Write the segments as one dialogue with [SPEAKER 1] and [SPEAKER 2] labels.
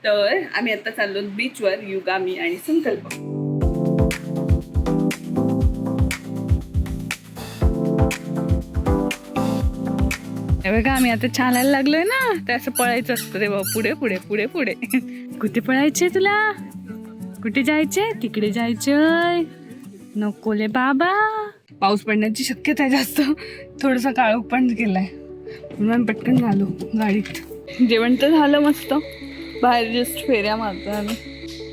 [SPEAKER 1] तर आम्ही आता चाललो बीचवर, युगा, मी आणि संकल्प. बघा आम्ही आता चालायला लागलोय ना, तर असं पळायचं असतं तेव्हा पुढे पुढे पुढे पुढे. कुठे पळायचे तुला? कुठे जायचे? तिकडे जायचंय. नकोले बाबा, पाऊस पडण्याची शक्यता आहे जास्त. थोडंसं काळोख पण केलाय म्हणून पटकन घालू गाडीत. जेवण तर झालं मस्त, बाहेर जस्ट फेऱ्या मारतो आम्ही.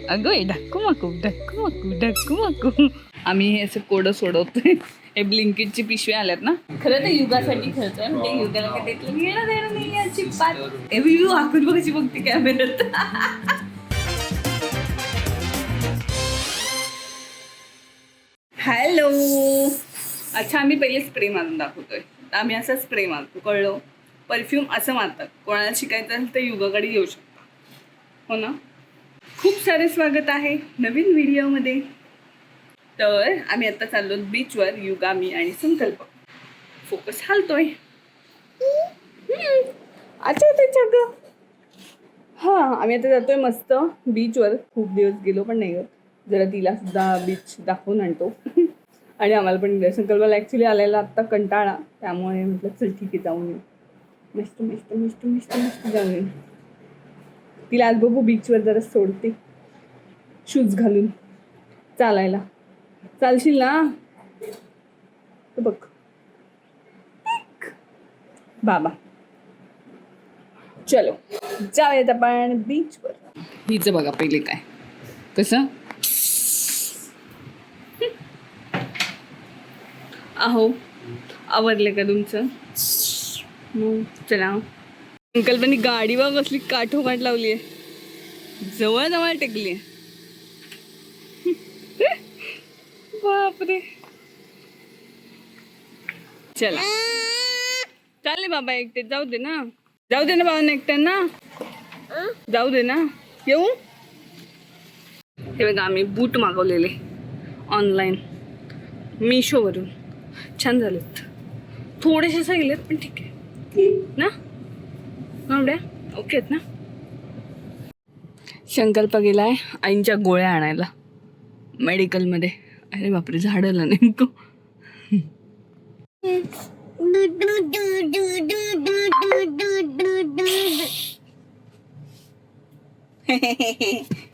[SPEAKER 1] अगं ढक्कू मकू ढक्कू मकू ढक्कू मकू. आम्ही हे असं कोडं सोडवतोय. हे ब्लिंकिटची पिशवी आल्यात ना, खरं ते युगासाठी खेळतोय. म्हणजे युगाला काय देतलं घेणं देणं नाही याची पात. व्ह्यू आखून बघायची बघते कॅमेऱ्यात. हॅलो. अच्छा, आम्ही पहिले स्प्रे मारून दाखवतोय. आम्ही असं स्प्रे मारतो, कळलं? परफ्यूम असं मारतात. कोणाला शिकायचं असेल तर युगाकडे येऊ शकता, हो ना. खूप सारे स्वागत आहे नवीन व्हिडिओमध्ये. तर आम्ही आता चाललो बीचवर, युगा, मी आणि संकल्प. फोकस हालतोय. अच्छा त्याच्या ग. हां, आम्ही आता जातोय मस्त बीचवर. खूप दिवस गेलो पण नाही, जरा तिला सुद्धा बीच दाखवून आणतो. आणि आम्हाला पण. संकल्पाला ॲक्च्युली आलेला आत्ता कंटाळा, त्यामुळे म्हटलं चल ठीक आहे जाऊन येऊ. मस्त मस्त मस्त मस्त मस्त जाऊन येऊ. तिला आज बघू बीचवर जरा सोडते शूज घालून चालायला. चालशील ना? बघ बाबा. चलो जाऊयात आपण बीचवर. हिचं बघा पहिले काय कसं. अहो आवडले का तुमचं? चला. संकल्पनी गाडीवर बसली, काठोकाठ लावली आहे, जवळ जवळ टेकली आहे. बापरे. चला चालले बाबा एकटे. जाऊ दे ना, जाऊ दे ना बाबा एकट्यांना, जाऊ दे ना. येऊ. हे बघा आम्ही बूट मागवलेले ऑनलाईन मिशोवरून. छान झालेत, थोडेसे सगळेत पण ठीक आहे ना. एवढ्या ओके आहेत ना. संकल्प गेलाय आईंच्या गोळ्या आणायला मेडिकलमध्ये. अरे बापरे, झाडाला नेमकं.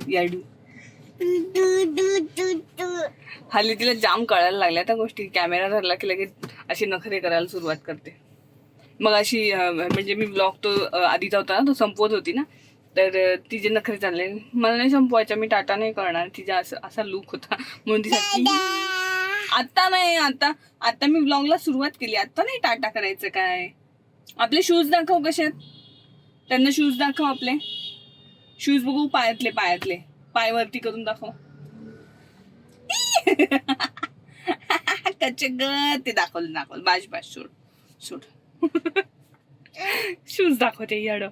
[SPEAKER 1] याडू. हल्ली तिला जाम कळायला लागल्या त्या गोष्टी. कॅमेरा धरला की लगेच अशी नखरे करायला सुरुवात करते. मग अशी म्हणजे मी ब्लॉग तो आधीचा होता ना, तो संपवत होती ना, तर तिचे नखरे चालले. मला नाही संपवायच्या, मी टाटा नाही करणार. तिचा असा लुक होता म्हणून तिसाठी. आता नाही, आता मी ब्लॉगला सुरुवात केली. आता नाही टाटा करायचं काय. आपले शूज दाखव कसे आहेत, त्यांना शूज दाखव. आपले शूज बघू. पायातले पाय वरती करून दाखव. कच्चे ग ते दाखवलं. बाश सोड. शूज दाखवते याड.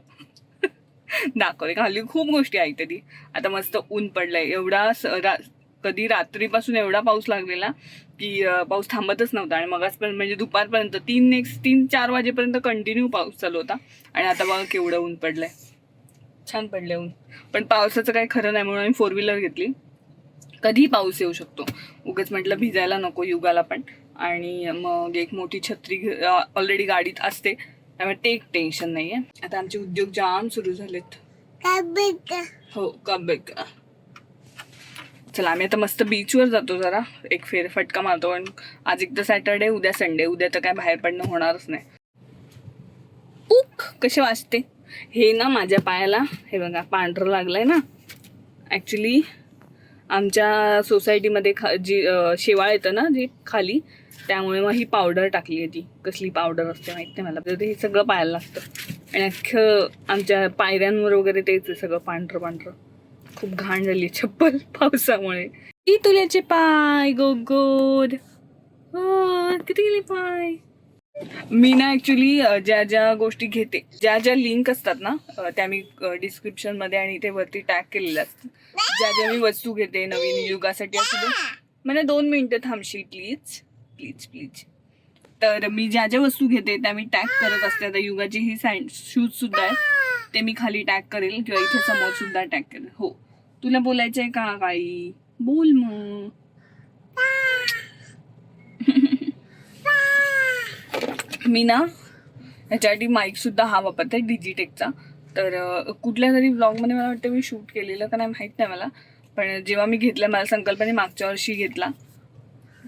[SPEAKER 1] दाखवते. खाली खूप गोष्टी ऐकते ती. आता मस्त ऊन पडलंय. एवढा कधी रात्रीपासून एवढा पाऊस लागलेला की पाऊस थांबतच नव्हता. आणि मगासपर्यंत म्हणजे दुपारपर्यंत 3-4 वाजेपर्यंत कंटिन्यू पाऊस चालू होता. आणि आता बघा केवढं ऊन पडलंय. छान पडलंय ऊन. पण पावसाचं काही खरं नाही म्हणून आम्ही 4-व्हीलर घेतली. कधी पाऊस येऊ शकतो. उगाच म्हटलं भिजायला नको युगाला पण. आणि मग एक मोठी छत्री ऑलरेडी गाडीत असते, त्यामुळे ते एक टेन्शन नाही आहे. आता आमचे उद्योग जाम सुरू झालेत. हो का. चला आम्ही आता मस्त बीचवर जातो. जरा एक फेरफटका मारतो. पण आज एक तर सॅटर्डे, उद्या संडे. उद्या तर काय बाहेर पडणं होणारच नाही. कसे वाजते हे ना माझ्या पायाला. हे बघा पांढरं लागलंय ना. ॲक्च्युली आमच्या सोसायटीमध्ये जी शेवाळ येतं ना जी खाली, त्यामुळे मग ही पावडर टाकली आहे. ती कसली पावडर असते माहिती नाही मला. तर हे सगळं पायाला लागतं. आणि अख्खं आमच्या पायऱ्यांवर वगैरे तेच सगळं पांढरं. खूप घाण झाली चप्पल पावसामुळे. ती तुल्याचे पाय गोड. हो किती गेले पाय. मी ना ॲक्च्युली ज्या गोष्टी घेते, ज्या लिंक असतात ना, त्या मी डिस्क्रिप्शनमध्ये आणि इथे वरती टॅग केलेल्या असतात. ज्या मी वस्तू घेते नवीन युगासाठी असू दे. मला 2 मिनिटं थांबशील प्लीज. तर मी ज्या वस्तू घेते त्या मी टॅग करत असते. आता युगाची ही शूज सुद्धा आहे. ते मी खाली टॅग करेल किंवा इथे समोर सुद्धा टॅग करेल. हो, तुला बोलायचंय का काही? बोल मग. मी ना ह्याच्यासाठी माईक सुद्धा हा वापरते डिजिटेकचा. तर कुठल्या तरी ब्लॉगमध्ये मला वाटतं मी शूट केलेलं का नाही माहीत नाही मला, पण जेव्हा मी घेतला मला संकल्पने मागच्या वर्षी घेतला,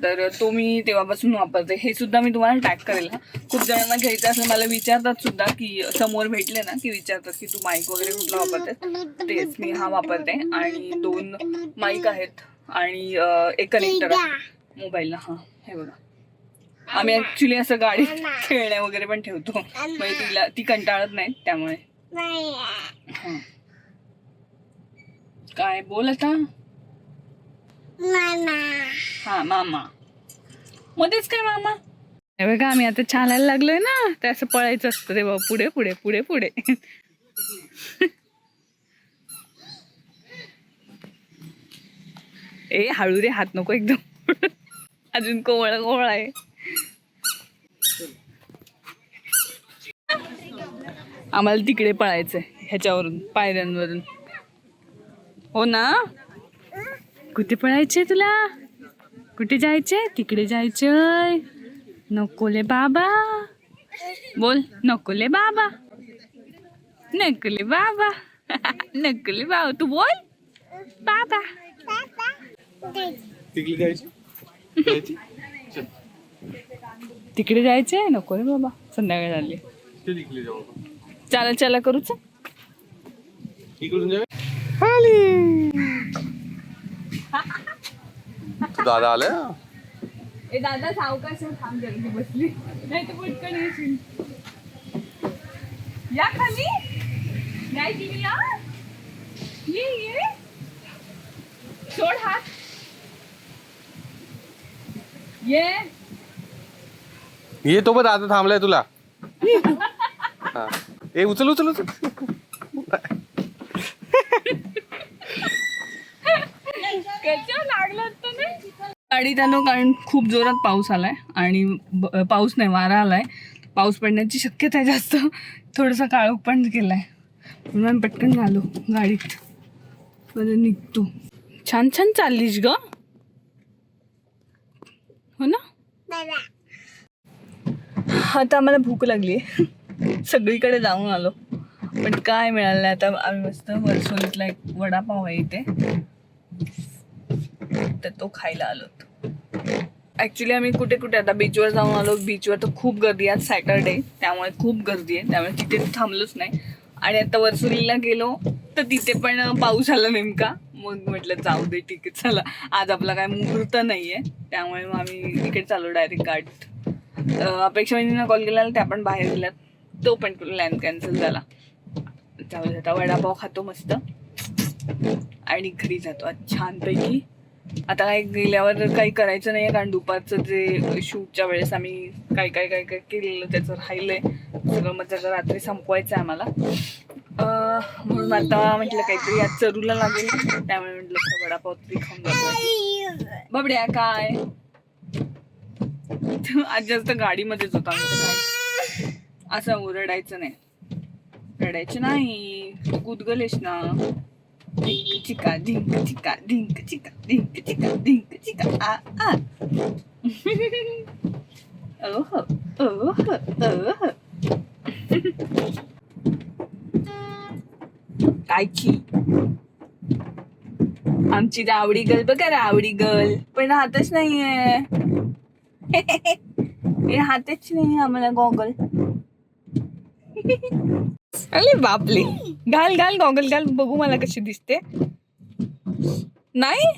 [SPEAKER 1] तर तो मी तेव्हापासून वापरते. हे सुद्धा मी तुम्हाला टॅग करेल. खूप जणांना घ्यायचं असं मला विचारतात सुद्धा, की समोर भेटले ना की विचारतात की तू माईक वगैरे कुठला वापरते. तेच मी हा वापरते. आणि 2 माईक आहेत आणि एक कनेक्टर आहे मोबाईलला. हां, हे बघा. आम्ही ऍक्च्युली असं गाडीत खेळण्या वगैरे पण ठेवतो, म्हणजे ती कंटाळत नाही त्यामुळे. हां, काय बोल आता? हा, मामा. मध्येच काय मामा? हे बघा, आम्ही आता चालायला लागलोय ना, ते असं पळायचं असतं तेव्हा पुढे पुढे पुढे पुढे. ए हळू रे, हात नको एकदम. अजून कोवळ कोवळ आहे. आम्हाला तिकडे पळायचंय, ह्याच्यावरून, पायऱ्यांवरून. हो ना? कुठे पळायचंय तुला? कुठे जायचंय? तिकडे जायचंय. नकोले बाबा. बोल, नकोले बाबा. नकोले बाबा. नकोले बाबा. तू बोल बाबा. तिकडे जायचंय. नको रे बाबा, संध्याकाळ झाली. चला चला करूच.
[SPEAKER 2] दादा आले.
[SPEAKER 1] ए दादा, सावकाश थांब, जरा बसली नाही तर पटकन येशील. या खाली. ये सोड हात.
[SPEAKER 2] ये तो पण दादा थांबलाय तुला. हा. ए उचल उचल उचल.
[SPEAKER 1] गाडीत आलो कारण खूप जोरात पाऊस आलाय आणि पाऊस नाही, वारा आलाय. पाऊस पडण्याची शक्यता आहे जास्त. थोडंसं काळोख पण केलाय, म्हणून पटकन आलो गाडीत. निघतो. छान छान चाललीस ग, हो ना? आता आम्हाला भूक लागली. सगळीकडे जाऊन आलो पण काय मिळालं नाही. आता आम्ही मस्त वर्सोलीतला एक वडापाव आहे इथे, तर तो खायला आलो. ऍक्च्युली आम्ही कुठे कुठे आता बीचवर जाऊन आलो. बीचवर तर खूप गर्दी आहे, सॅटरडे त्यामुळे खूप गर्दी आहे, त्यामुळे तिथे थांबलोच नाही. आणि आता वर्सोलीला गेलो तर तिथे पण पाऊस आला नेमका. मग म्हटलं जाऊ दे, ठीक आहे चला, आज आपला काय मुहूर्त नाहीये, त्यामुळे मग आम्ही इकडे चालू डायरेक्ट गाडीत. अपेक्षा वहिनींना कॉल केला, त्या पण बाहेर गेल्यात, तो पण प्लॅन कॅन्सल झाला. त्यामुळे आता वडापाव खातो मस्त आणि घरी जातो आज छानपैकी. आता काय गेल्यावर काही करायचं नाही, कारण दुपारचं जे शूटच्या वेळेस आम्ही काय काय काय काय केलेलं त्याचं राहिलंय सगळं, मग त्याचं रात्री संपवायचं आहे आम्हाला. म्हणून आता म्हटलं काहीतरी आज चरूला लागेल, त्यामुळे म्हटलं वडापाव तरी खाऊन जातो. बाबड्या काय आज जास्त गाडीमध्येच होता, काय असं ओरडायचं नाही, रडायचं नाही, तू गुदगलेश ना. धिंक चिका धिंक चिका धिंक चिका धिंक चिका धिंक चिका आ आ. ओह ओह ओह. कायची आमची रावडी गर्ल बघा, रावडी गर्ल पण राहतच नाहीये. राहतच नाही आम्हाला गॉगल. अरे बापले, घाल घाल गॉगल घाल, बघू मला कशी दिसते. नाही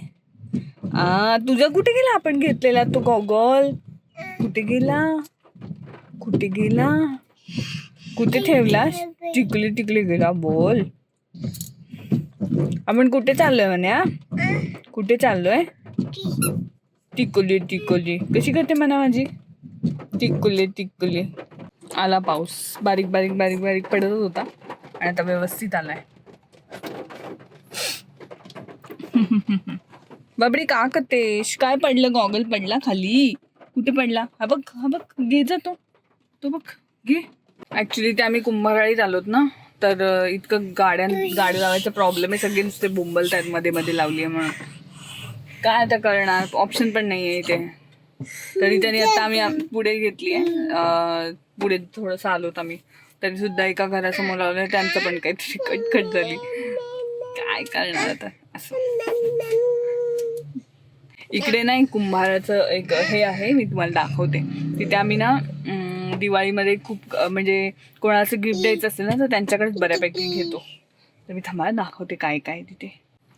[SPEAKER 1] तुझा कुठे गेला आपण घेतलेला तो गॉगल? कुठे गेला, कुठे गेला, कुठे ठेवलास? टिकली टिकली गेला. बोल, आपण कुठे चाललोय म्हण्या? कुठे चाललोय? टिकली टिकली कशी करते म्हणा माझी? टिकली टिकली. आला पाऊस, बारीक बारीक बारीक बारीक पडत होता आणि आता व्यवस्थित आलाय. बाबडी का करतेस? काय पडलं? गॉगल पडला खाली? कुठे पडला? हा बघ, हा बघ, घे जा तो बघ, घे. ऍक्च्युली ते आम्ही कुंभाराळीत आलोत ना, तर इतकं गाडी लावायचा प्रॉब्लेम आहे. सगळे नुसते बोंबलतात मध्ये मध्ये लावली आहे म्हणून. काय आता करणार, ऑप्शन पण नाही आहे इथे. तरी त्यांनी आता आम्ही पुढे घेतली आहे. पुढे थोडंसं आलोत आम्ही, तरी सुद्धा एका घरासमोर लावलं, त्यांचं पण काहीतरी कटकट झाली. काय करणार आता असं. इकडे ना एक कुंभाराचं एक हे आहे, मी तुम्हाला दाखवते. तिथे आम्ही ना दिवाळीमध्ये खूप म्हणजे कोणाचं गिफ्ट द्यायचं असेल ना तर त्यांच्याकडेच बऱ्यापैकी घेतो. तर मी थांबा दाखवते काय काय तिथे.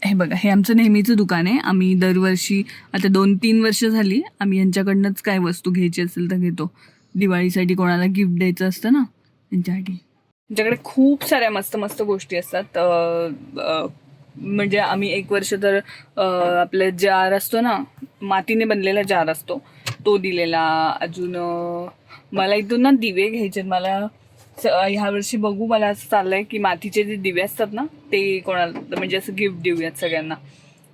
[SPEAKER 1] हे बघा, हे आमचं नेहमीचं दुकान आहे. आम्ही दरवर्षी आता 2-3 वर्ष झाली आम्ही यांच्याकडनंच काय वस्तू घ्यायची असेल तर घेतो. दिवाळीसाठी कोणाला गिफ्ट द्यायचं असतं ना त्यांच्यासाठी. त्यांच्याकडे खूप साऱ्या मस्त मस्त गोष्टी असतात. म्हणजे आम्ही एक वर्ष तर आपला जार असतो ना, मातीने बनलेला जार असतो, तो दिलेला. अजून मला इथून ना दिवे घ्यायचे. मला ह्या वर्षी बघू, मला असं चाललंय की मातीचे जे दिवे असतात ना ते कोणाला म्हणजे असं गिफ्ट देऊयात सगळ्यांना.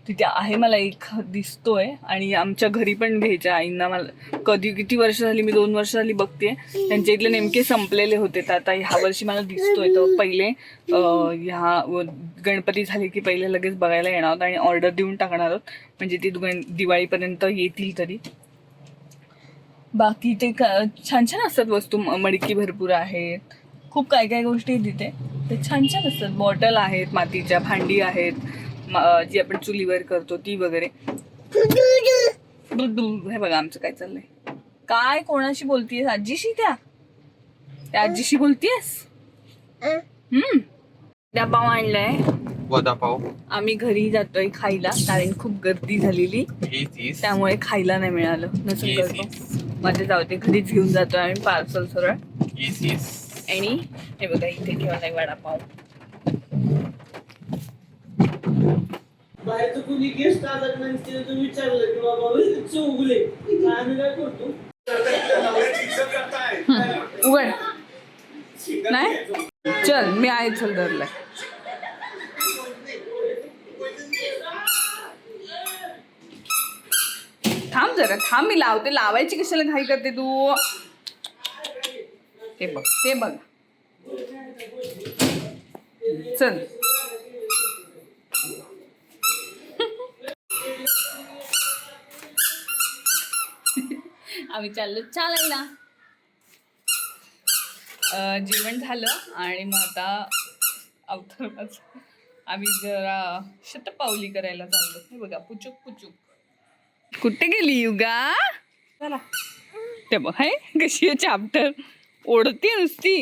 [SPEAKER 1] तिथे आहे मला एक दिसतोय. आणि आमच्या घरी पण घ्यायच्या आईंना. मला किती वर्ष झाली, मी 2 वर्ष झाली बघते. त्यांच्या इथले नेमके संपलेले होते, तर आता ह्या वर्षी मला दिसतोय. तर पहिले ह्या गणपती झाले की पहिले लगेच बघायला येणार आहोत आणि ऑर्डर देऊन टाकणार आहोत, म्हणजे ती दिवाळीपर्यंत येतील तरी. बाकी ते छान छान असतात वस्तू. मडकी भरपूर आहेत, खूप काय काय गोष्टी आहेत तिथे. ते छान छान असतात. बॉटल आहेत, मातीच्या भांडी आहेत, जी आपण चुलीवर करतो ती वगैरे. हे बघा आमचं काय चाललंय. काय कोणाशी बोलतीयस? आजीशी? त्या आजीशी बोलतीयस? वडापाव आणलाय.
[SPEAKER 2] वडापाव
[SPEAKER 1] आम्ही घरी जातोय खायला, कारण खूप गर्दी झालेली त्यामुळे खायला नाही मिळालं. नसेल करतो मध्ये जाऊ दे, घरीच घेऊन जातोय आम्ही पार्सल सरळ. आणि हे बघा इथे ठेवलाय वडापाव.
[SPEAKER 3] बाहेरचं कुणी गेस्ट आलं नाही तर विचारलं की बाबा चौगुले आम्ही काय करतो.
[SPEAKER 1] उघड नाही, चल मी आहे, चल धरलाय. थांब जरा, थांब, मी लावते. लावायची कशाला घाई करते तू? ते बघ, ते बघ, चल. आम्ही चाललो चालायला. जेवण झालं आणि मग आता अवतरच आम्ही जरा शतपावली करायला चाललो. हे बघा, पुचुक पुचुक. कुठे गेली युगा? चला, ते बघ आहे कशी आहे चॅप्टर, ओढते नुसती.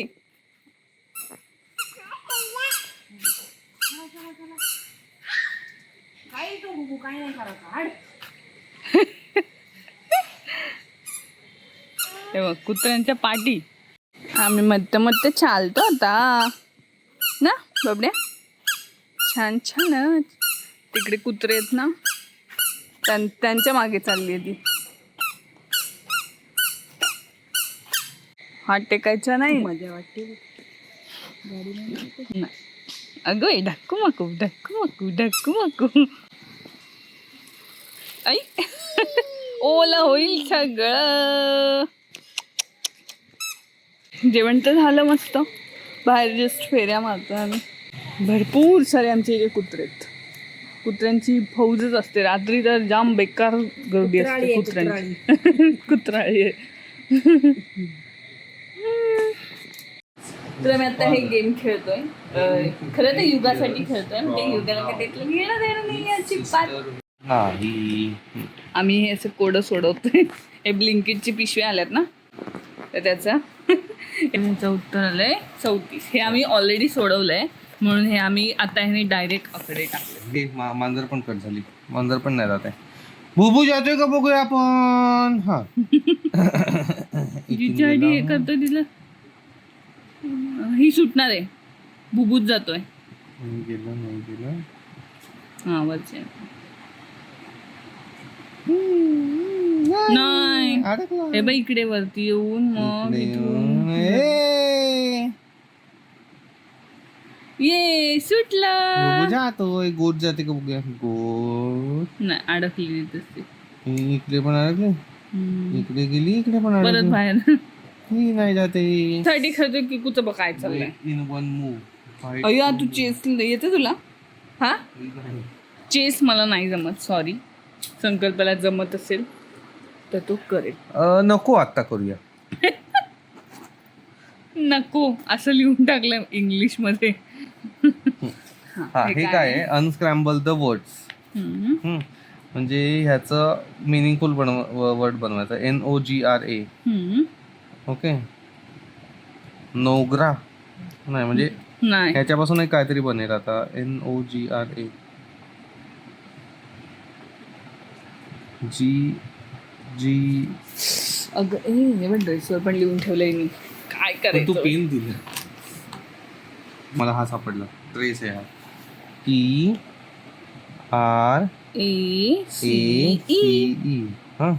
[SPEAKER 1] हे बघ कुत्र्यांच्या पाठी. आम्ही मध्ये मध्ये चालतो आता ना बाबड्या. छान छान. तिकडे कुत्रे आहेत ना, त्यांच्या मागे चालली आहे ती. हात टेकायचा नाही, मजा वाटते. अगं ढक्कू मकू ढक्कू मकू ढक्कू मकू. आई ओला होईल सगळं. जेवण तर झालं मस्त. बाहेर जस्ट फेऱ्या मारतो आम्ही. भरपूर सारे आमचे इथे कुत्रे आहेत. कुत्र्यांची फौजच असते. रात्री तर जाम बेकार गर्दी असते कुत्र्यांची. कुत्राळी आहे. तर मी आता हे गेम खेळतोय. खरं तर युगासाठी खेळतोय, म्हणजे युगाला काय त्यातलं घेणं देणं नाही याची पाच. आम्ही हे असं कोडं सोडवतोय. हे ब्लिंकिटची पिशवी आल्यात ना, तर त्याचं उत्तर आलंय 34. हे आम्ही ऑलरेडी सोडवलंय, म्हणून हे आम्ही आता ह्याने डायरेक्ट आकडे टाकले.
[SPEAKER 2] मांजर पण कट झाली. मांजर पण नाही जात आहे. बुबू जातोय का बघूया आपण. हा
[SPEAKER 1] जिच्या आधी हे करतोय तिला ही सुटणार आहे. बुबूच जातोय.
[SPEAKER 2] गेलं नाही गेलं.
[SPEAKER 1] हा वरचे नाही. हे बाई इकडे वरती येऊन मग इथून ये सुटला.
[SPEAKER 2] जातोय. गोट जाते का बघूया. गोट
[SPEAKER 1] नाही, अडकली तसे.
[SPEAKER 2] इकडे पण अडकले. इकडे गेली, इकडे पण
[SPEAKER 1] परत
[SPEAKER 2] अडकली.
[SPEAKER 1] बाहेर
[SPEAKER 2] ही नाही जाते.
[SPEAKER 1] साठी खेळतोय की कुठं बघायचं चाललंय.
[SPEAKER 2] इन वन मूव
[SPEAKER 1] अय्या तू चेस येते तुला? हा चेस मला नाही जमत, सॉरी. संकल्पाला जमत असेल तर तो करेल.
[SPEAKER 2] नको आत्ता करूया.
[SPEAKER 1] नको असं लिहून टाकलं इंग्लिश मध्ये.
[SPEAKER 2] हा हे काय आहे? अनस्क्रॅम्बल द वर्ड्स. म्हणजे ह्याचं मिनिंगफुल वर्ड बनवायचं. NOGRA. ओके. नोग्रा नाही म्हणजे
[SPEAKER 1] नाही.
[SPEAKER 2] ह्याच्यापासून एक काहीतरी बनेल आता. NOGRA. जी
[SPEAKER 1] अगं ड्रेसवर पण लिहून ठेवलंय मी. काय
[SPEAKER 2] तू
[SPEAKER 1] करायचं?
[SPEAKER 2] पेन दिले मला. हा सापडला. ट्रेस आहे हा. PRACE. हा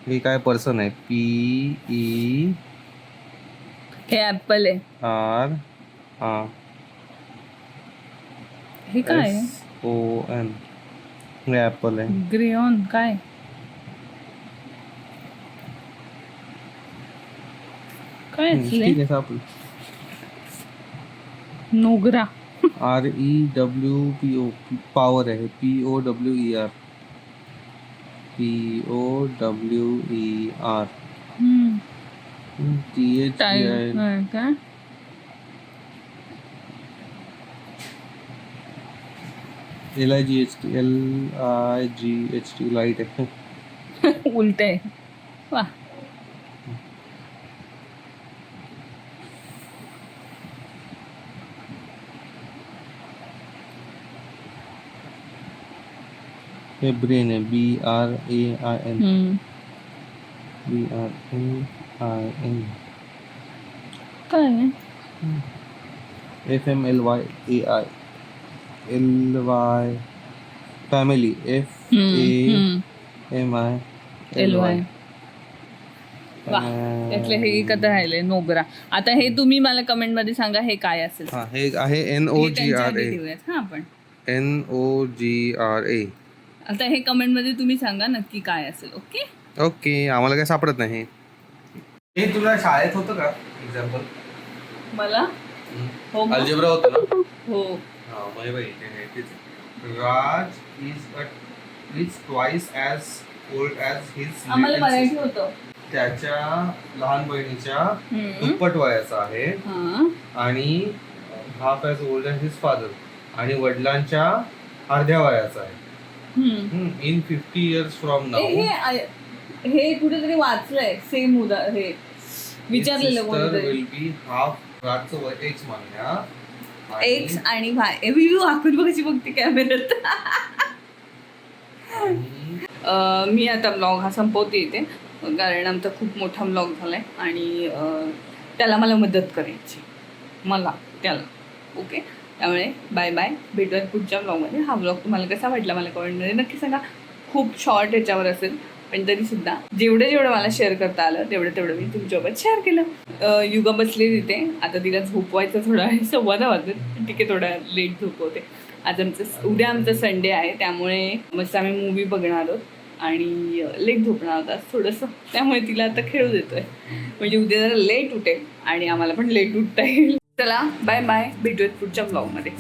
[SPEAKER 2] हे काय पर्सन आहे? PER.
[SPEAKER 1] हे ऍपल आहे. हे काय आहे?
[SPEAKER 2] SON. हे ऍपल आहे.
[SPEAKER 1] ग्रेऑन काय? काय असले?
[SPEAKER 2] ठीक आहे सापडलं.
[SPEAKER 1] नोगरा.
[SPEAKER 2] REWPO. पॉवर आहे. POWER. POWER. THEI.
[SPEAKER 1] काय?
[SPEAKER 2] LIGHT लाईट आहे.
[SPEAKER 1] उलट आहे. वा.
[SPEAKER 2] हे ब्रेन आहे. BRAIN. BRAIN.
[SPEAKER 1] काय आहे?
[SPEAKER 2] FMLYAI. LY. Family. FAMILY.
[SPEAKER 1] LY. वा. त्यातलं हे एकत्र राहिले नोगरा. आता हे तुम्ही मला कमेंट मध्ये सांगा हे काय असेल.
[SPEAKER 2] हा हे आहे
[SPEAKER 1] हे त्यांच्या आधी
[SPEAKER 2] NOGRA.
[SPEAKER 1] ठेवूयात हा आपण.
[SPEAKER 2] NOGRA.
[SPEAKER 1] आता हे कमेंट मध्ये तुम्ही सांगा नक्की काय असेल. ओके.
[SPEAKER 2] ओके. आम्हाला काय सापडत नाही. हे तुला शाळेत होतं का एक्झाम्पल?
[SPEAKER 1] मला हो का?
[SPEAKER 2] अल्जेब्रा होतं ना?
[SPEAKER 1] हो.
[SPEAKER 2] हा मग बाई तेच. राज is twice as old as his
[SPEAKER 1] आम्हाला
[SPEAKER 2] little
[SPEAKER 1] मराठी
[SPEAKER 2] sister.
[SPEAKER 1] होतं.
[SPEAKER 2] त्याच्या लहान बहिणीच्या दुप्पट वयाचा आहे
[SPEAKER 1] हा.
[SPEAKER 2] आणि half as old as his father. आणि वडिलांच्या अर्ध्या वयाचा आहे. In 50 years from now.
[SPEAKER 1] हे कुठेतरी वाचलंय सेम हे विचारलेलं कोणीतरी.
[SPEAKER 2] Will be half. राजचं वय एक्स मानूया.
[SPEAKER 1] एक्स आणि भाय आखून बघायची बघते कॅमेऱ्यात. मी आता ब्लॉग हा संपवते इथे कारण आमचा खूप मोठा ब्लॉग झालाय आणि त्याला मला मदत करायची त्याला. ओके. त्यामुळे बाय बाय. भेटूयात पुढच्या ब्लॉगमध्ये. हा ब्लॉग तुम्हाला कसा वाटला मला कमेंटमध्ये नक्की सांगा. खूप शॉर्ट याच्यावर असेल पण तरीसुद्धा जेवढं मला शेअर करता आलं तेवढं मी तुमच्यासोबत शेअर केलं. युगा बसली तिथे. आता तिला झोपवायचं थोडं आहे. 10:15 वाजले. ठीक आहे थोडा लेट झोपवते. उद्या आमचं संडे आहे त्यामुळे मस्त आम्ही मूवी बघणार आहोत आणि लेट झोपणार होता थोडंसं. त्यामुळे तिला आता खेळू देतोय म्हणजे उद्या जरा लेट उठेल आणि आम्हाला पण लेट उठता येईल. चला बाय बाय. भेटूयात पुढच्या ब्लॉगमध्ये.